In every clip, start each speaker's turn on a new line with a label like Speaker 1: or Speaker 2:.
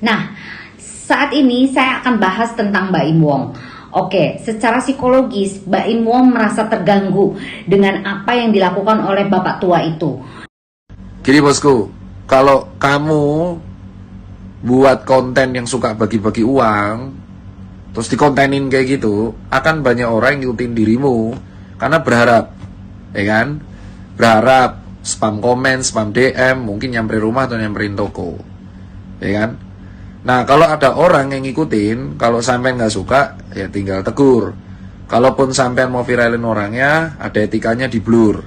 Speaker 1: Nah, saat ini saya akan bahas tentang Mbak Im Wong. Oke, secara psikologis Mbak Im Wong merasa terganggu dengan apa yang dilakukan oleh bapak tua itu.
Speaker 2: Gini bosku, kalau kamu buat konten yang suka bagi-bagi uang, terus dikontenin kayak gitu, akan banyak orang yang ngikutin dirimu karena berharap, ya kan? Berharap spam komen, spam DM, mungkin nyamperin rumah atau nyamperin toko, ya kan? Nah, kalau ada orang yang ngikutin, kalau sampean nggak suka, ya tinggal tegur. Kalaupun sampean mau viralin orangnya, ada etikanya di blur.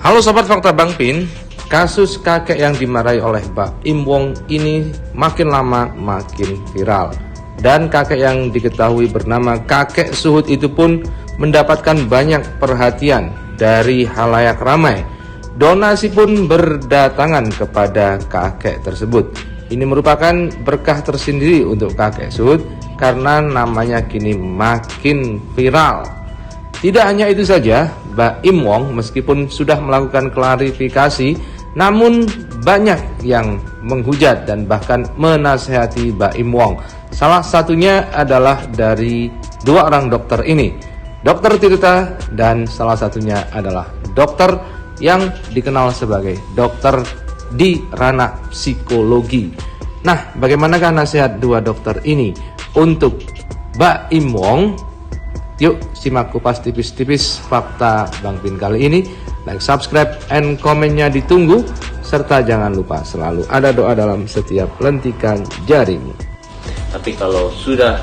Speaker 3: Halo Sobat Fakta Bang Pin, kasus kakek yang dimarahi oleh Mbak Im Wong ini makin lama makin viral. Dan kakek yang diketahui bernama kakek Suhut itu pun mendapatkan banyak perhatian dari halayak ramai. Donasi pun berdatangan kepada kakek tersebut. Ini merupakan berkah tersendiri untuk kakek Suhut karena namanya kini makin viral. Tidak hanya itu saja, Mbak Im Wong meskipun sudah melakukan klarifikasi, namun banyak yang menghujat dan bahkan menasehati Mbak Im Wong. Salah satunya adalah dari dua orang dokter ini, Dokter Tirta dan salah satunya adalah dokter yang dikenal sebagai dokter di ranah psikologi. Nah, bagaimanakah nasihat dua dokter ini untuk Mbak Im Wong? Yuk simak kupas tipis-tipis fakta Bang Pin kali ini. Like, subscribe, and komennya ditunggu. Serta jangan lupa selalu ada doa dalam setiap lentikan jarimu.
Speaker 4: Tapi kalau sudah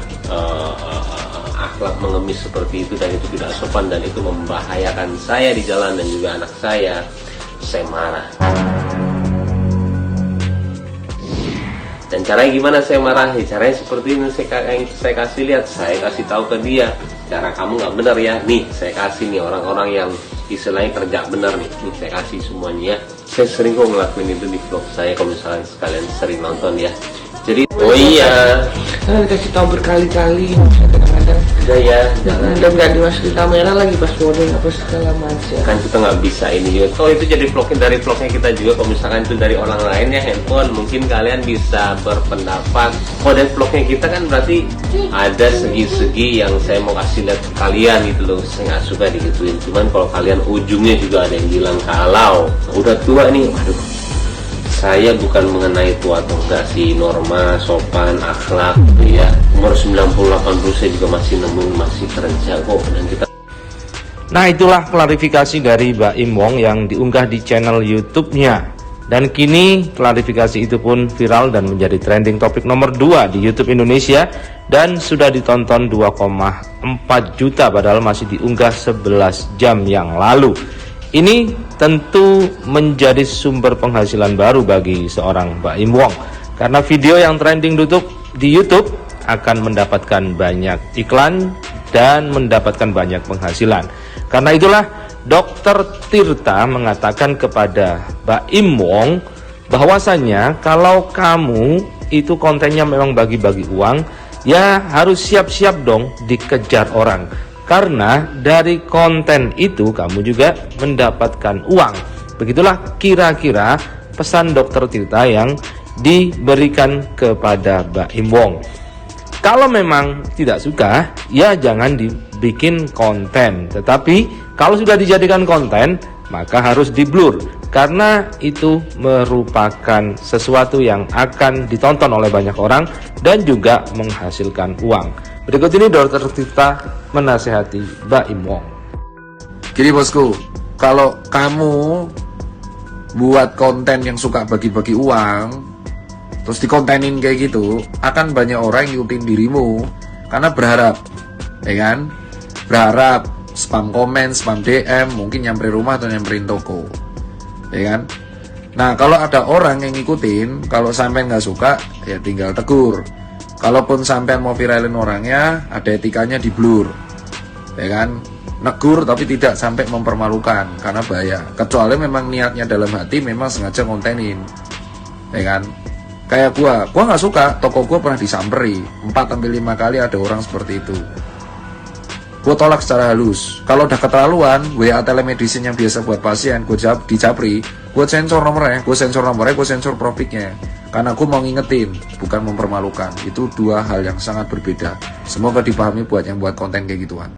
Speaker 4: akhlak mengemis seperti itu dan itu tidak sopan dan itu membahayakan saya di jalan dan juga anak saya marah. Dan caranya gimana saya marah? Caranya seperti ini, saya kasih lihat, saya kasih tahu ke dia, cara kamu nggak benar ya. Nih saya kasih nih orang-orang yang istilahnya kerja benar nih saya kasih semuanya ya. Saya sering kok ngelakuin itu di vlog saya kalau misalnya sekalian sering nonton ya. Jadi oh iya,
Speaker 5: kan dikasih tahu berkali-kali, kadang-kadang
Speaker 4: udah ya, jangan.
Speaker 5: dan nggak dimasukin kamera lagi pas loading apa segala macam.
Speaker 4: Kan kita nggak bisa ini juga. Oh itu jadi vlognya dari vlognya kita juga. Kalau misalkan itu dari orang lain ya handphone, mungkin kalian bisa berpendapat. Oh dari vlognya kita kan berarti ada segi-segi yang saya mau kasih lihat ke kalian gitu loh. Saya nggak suka digituin. Cuman kalau kalian ujungnya juga ada yang bilang kalau udah tua nih, waduh. Saya bukan mengenai tua atau enggak sih, norma, sopan, akhlak gitu ya. Umur 98 saya juga masih nemuin, masih kerja kok. Dan kita.
Speaker 3: Nah, itulah klarifikasi dari Mbak Im Wong yang diunggah di channel YouTube-nya. Dan kini klarifikasi itu pun viral dan menjadi trending topik nomor 2 di YouTube Indonesia dan sudah ditonton 2,4 juta padahal masih diunggah 11 jam yang lalu. Ini tentu menjadi sumber penghasilan baru bagi seorang Mbak Im Wong karena video yang trending di YouTube akan mendapatkan banyak iklan dan mendapatkan banyak penghasilan. Karena itulah Dokter Tirta mengatakan kepada Mbak Im Wong bahwasanya kalau kamu itu kontennya memang bagi-bagi uang, ya harus siap-siap dong dikejar orang. Karena dari konten itu kamu juga mendapatkan uang. Begitulah kira-kira pesan Dokter Tirta yang diberikan kepada Mbak Im Wong. Kalau memang tidak suka, ya jangan dibikin konten. Tetapi kalau sudah dijadikan konten, maka harus di-blur. Karena itu merupakan sesuatu yang akan ditonton oleh banyak orang dan juga menghasilkan uang. Berikut ini Dokter Tirta menasehati Mbak Im Wong.
Speaker 2: Gini bosku, kalau kamu buat konten yang suka bagi-bagi uang, terus dikontenin kayak gitu, akan banyak orang yang ngikutin dirimu karena berharap, ya kan? Berharap spam komen, spam DM, mungkin nyamperin rumah atau nyamperin toko, ya kan? Nah, kalau ada orang yang ngikutin, kalau sampean nggak suka, ya tinggal tegur. Kalaupun sampean mau viralin orangnya, ada etikanya di blur, ya kan? Negur tapi tidak sampai mempermalukan karena bahaya. Kecuali memang niatnya dalam hati memang sengaja kontenin, ya kan? Kayak gua nggak suka, toko gua pernah disamperi 4-5 kali ada orang seperti itu. gue tolak secara halus. Kalau udah keterlaluan, WA telemedicine yang biasa buat pasien, gue di Japri, gue sensor nomornya, gue sensor profilnya. Karena gue mau ngingetin, bukan mempermalukan. Itu dua hal yang sangat berbeda. Semoga dipahami buat yang buat konten kayak gituan.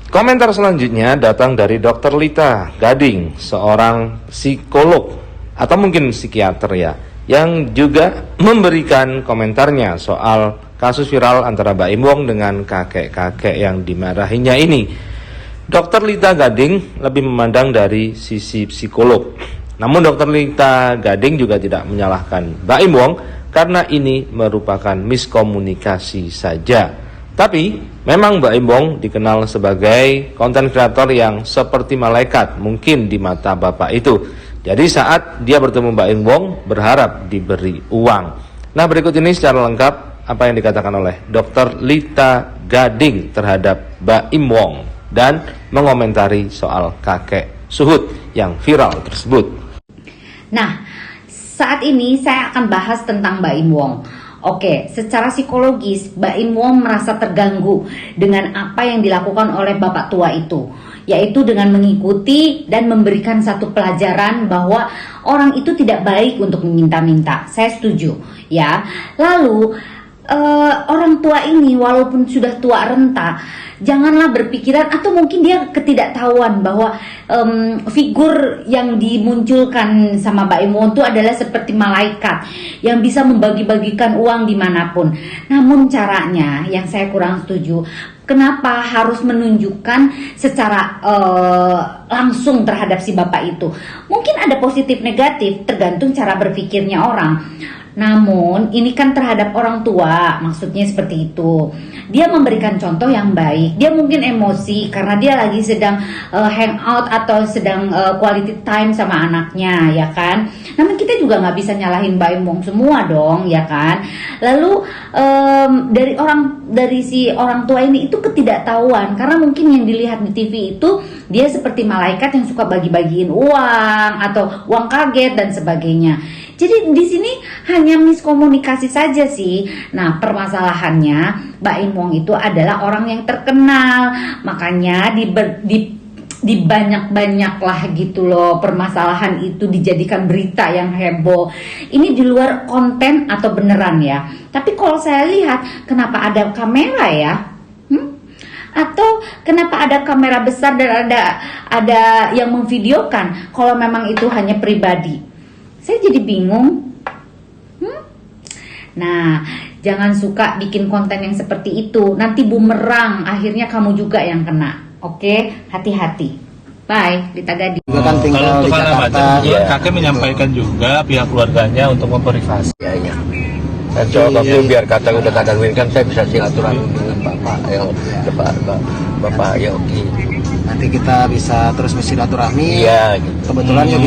Speaker 3: Komentar selanjutnya datang dari Dr. Lita Gading, seorang psikolog atau mungkin psikiater ya, yang juga memberikan komentarnya soal kasus viral antara Mbak Im Wong dengan kakek-kakek yang dimarahinya ini. Dr. Lita Gading lebih memandang dari sisi psikolog. Namun Dr. Lita Gading juga tidak menyalahkan Mbak Im Wong karena ini merupakan miskomunikasi saja. Tapi memang Mbak Im Wong dikenal sebagai konten kreator yang seperti malaikat mungkin di mata bapak itu. Jadi saat dia bertemu Mbak Im Wong berharap diberi uang. Nah, berikut ini secara lengkap apa yang dikatakan oleh Dr. Lita Gading terhadap Mbak Im Wong dan mengomentari soal kakek suhud yang viral tersebut.
Speaker 1: Nah, saat ini saya akan bahas tentang Mbak Im Wong. Oke, secara psikologis Mbak Im Wong merasa terganggu dengan apa yang dilakukan oleh bapak tua itu, yaitu dengan mengikuti dan memberikan satu pelajaran bahwa orang itu tidak baik untuk meminta-minta. Saya setuju, ya. Lalu orang tua ini walaupun sudah tua renta, janganlah berpikiran atau mungkin dia ketidaktahuan bahwa figur yang dimunculkan sama Mbak Im Wong itu adalah seperti malaikat yang bisa membagi-bagikan uang dimanapun. Namun caranya yang saya kurang setuju, kenapa harus menunjukkan secara langsung terhadap si bapak itu? Mungkin ada positif negatif tergantung cara berpikirnya orang. Namun ini kan terhadap orang tua, maksudnya seperti itu. Dia memberikan contoh yang baik. Dia mungkin emosi karena dia lagi sedang hangout atau sedang quality time sama anaknya, ya kan. Namun kita juga nggak bisa nyalahin Mbak Im Wong semua dong, ya kan. Lalu dari si orang tua ini itu ketidaktahuan karena mungkin yang dilihat di TV itu dia seperti malaikat yang suka bagi-bagiin uang atau uang kaget dan sebagainya. Jadi di sini hanya miskomunikasi saja sih. Nah, permasalahannya Mbak Im Wong itu adalah orang yang terkenal, makanya di banyak-banyak lah gitu loh permasalahan itu dijadikan berita yang heboh. Ini di luar konten atau beneran ya. Tapi kalau saya lihat, kenapa ada kamera ya? Atau kenapa ada kamera besar dan ada yang memvideokan? Kalau memang itu hanya pribadi, saya jadi bingung. Nah, jangan suka bikin konten yang seperti itu. Nanti bumerang, akhirnya kamu juga yang kena. Oke, hati-hati. Bye, Lita Gading.
Speaker 6: Kan tinggal
Speaker 7: Kalau
Speaker 6: di
Speaker 7: untuk anak
Speaker 6: Jakarta.
Speaker 7: baca, kakek menyampaikan juga pihak keluarganya untuk memverifikasi.
Speaker 6: Ya. Dan coba biar kata udah kadang kan saya bisa silaturahmi dengan bapak ya, bapak ya oke. Nanti kita bisa terus bersilaturahmi. Iya. Kebetulan